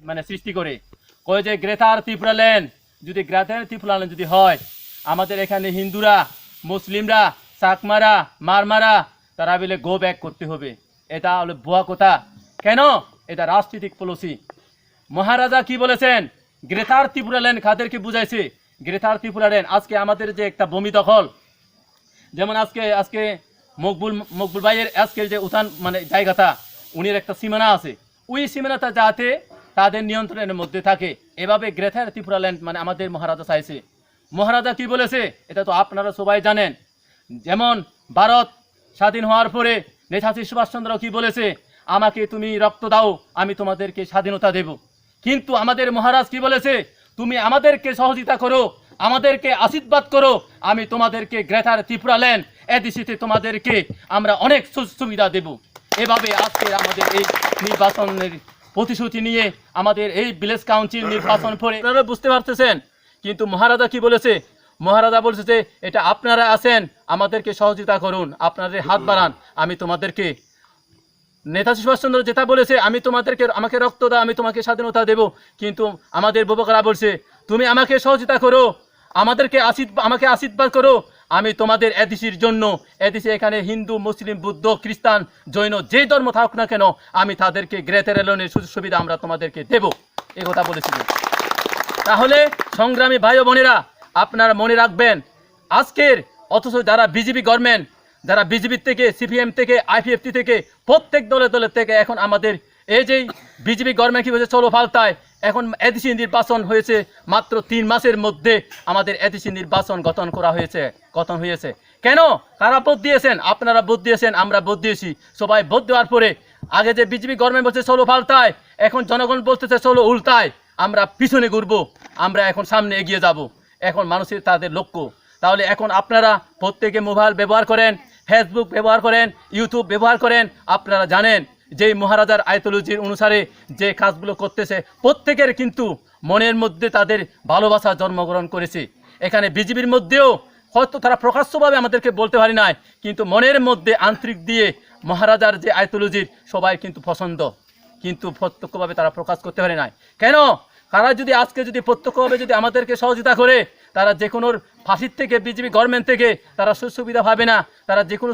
মানে সৃষ্টি করে কয় যে গ্রেটার ত্রিপুরা ল্যান্ড যদি গ্রেটার ত্রিপুরা ল্যান্ড যদি হয় আমাদের এখানে হিন্দুরা মুসলিমরা চাকমারা মারমারা তারা বলে গো ব্যাক করতে হবে। এটা হলো ভুয়া কথা। কেন? এটা রাজনৈতিক পলিসি। মহারাজা কি বলেছেন? গ্রেটার ত্রিপুরা ল্যান্ড কাদেরকে বুঝাইছে? গ্রেটার ত্রিপুরা ল্যান্ড আজকে আমাদের যে একটা ভূমি দখল, যেমন আজকে মকবুল ভাইয়ের আজকের যে উঠান মানে জায়গাটা উনির একটা সীমানা আছে, ওই সীমানাটা যাতে তাদের নিয়ন্ত্রণের মধ্যে থাকে, এভাবে গ্রেটার ত্রিপুরা ল্যান্ড মানে আমাদের মহারাজা চাইছে। মহারাজা কি বলেছে এটা তো আপনারা সবাই জানেন। যেমন ভারত স্বাধীন হওয়ার পরে নেতাজি সুভাষচন্দ্র কি বলেছে? আমাকে তুমি রক্ত দাও, আমি তোমাদেরকে স্বাধীনতা দেব। কিন্তু আমাদের মহারাজ কি বলেছে? তুমি আমাদেরকে সহযোগিতা করো, আমাদেরকে আশীর্বাদ করো, আমি তোমাদেরকে গ্রেটার ত্রিপুরা ল্যান্ড এডিসিতে তোমাদেরকে আমরা অনেক সুবিধা দেব। এভাবে আজকে আমাদের এই নির্বাচনের প্রতিশ্রুতি নিয়ে আমাদের এই ভিলেজ কাউন্সিল নির্বাচন পরে আপনারা বুঝতে পারতেছেন। কিন্তু মহারাজা কি বলেছে? মহারাজা বলছে যে এটা আপনারা আছেন, আমাদেরকে সহযোগিতা করুন, আপনাদের হাত বাড়ান, আমি তোমাদেরকে নেতাজি সুভাষচন্দ্র যেটা বলেছে আমি তোমাদেরকে আমাকে রক্ত দাও, আমি তোমাকে স্বাধীনতা দেব। কিন্তু আমাদের যুবকরা বলছে তুমি আমাকে সহযোগিতা করো, আমাকে আশীর্বাদ করো, আমি তোমাদের এদেশের জন্য এদেশে এখানে হিন্দু মুসলিম বৌদ্ধ খ্রিস্টান জৈন যে ধর্ম থাকুক না কেন আমি তাদেরকে গ্রেটার ল্যান্ডের সুযোগ সুবিধা আমরা তোমাদেরকে দেব, এই কথা বলেছিলেন। তাহলে সংগ্রামী ভাই ও বোনেরা আপনারা মনে রাখবেন আজকের অথচ যারা বিজেপি গভর্নমেন্ট, যারা বিজেপি থেকে সিপিএম থেকে আইপিএফটি থেকে প্রত্যেক দলে থেকে এখন আমাদের এই যে বিজেপি গভর্নমেন্ট কি হয়েছে চলো পাল্টায়, এখন এদেশি নির্বাচন হয়েছে মাত্র 3 মাসের মধ্যে আমাদের এদেশি নির্বাচন গঠন হয়েছে। কেন? কারা ভোট দিয়েছেন? আপনারা ভোট দিয়েছেন, আমরা ভোট দিয়েছি। সবাই ভোট দেওয়ার পরে আগে যে বিজেপি গভর্নমেন্ট বলছে চলো পাল্টায়, এখন জনগণ বলতেছে চলো উল্টায়, আমরা পিছনে ঘুরবো, আমরা এখন সামনে এগিয়ে যাব। এখন মানুষের তাদের লক্ষ্য। তাহলে এখন আপনারা প্রত্যেকে মোবাইল ব্যবহার করেন, ফেসবুক ব্যবহার করেন, ইউটিউব ব্যবহার করেন, আপনারা জানেন যে মহারাজার আইডিওলজির অনুসারে যে কাজগুলো করতেছে প্রত্যেকের কিন্তু মনের মধ্যে তাদের ভালোবাসা জন্মগ্রহণ করেছে। এখানে বিজেপির মধ্যেও হয়তো তারা প্রকাশ্যভাবে আমাদেরকে বলতে পারি নাই, কিন্তু মনের মধ্যে আন্তরিক দিয়ে মহারাজার যে আইডিওলজির সবাই কিন্তু পছন্দ, কিন্তু প্রত্যক্ষভাবে তারা প্রকাশ করতে পারে নাই। কেন? তারা যদি আজকে যদি প্রত্যক্ষভাবে যদি আমাদেরকে সহযোগিতা করে, তারা যে কোনো ফাঁসির থেকে বিজেপি গভর্নমেন্ট থেকে তারা সুবিধা পাবে না, তারা যে কোনো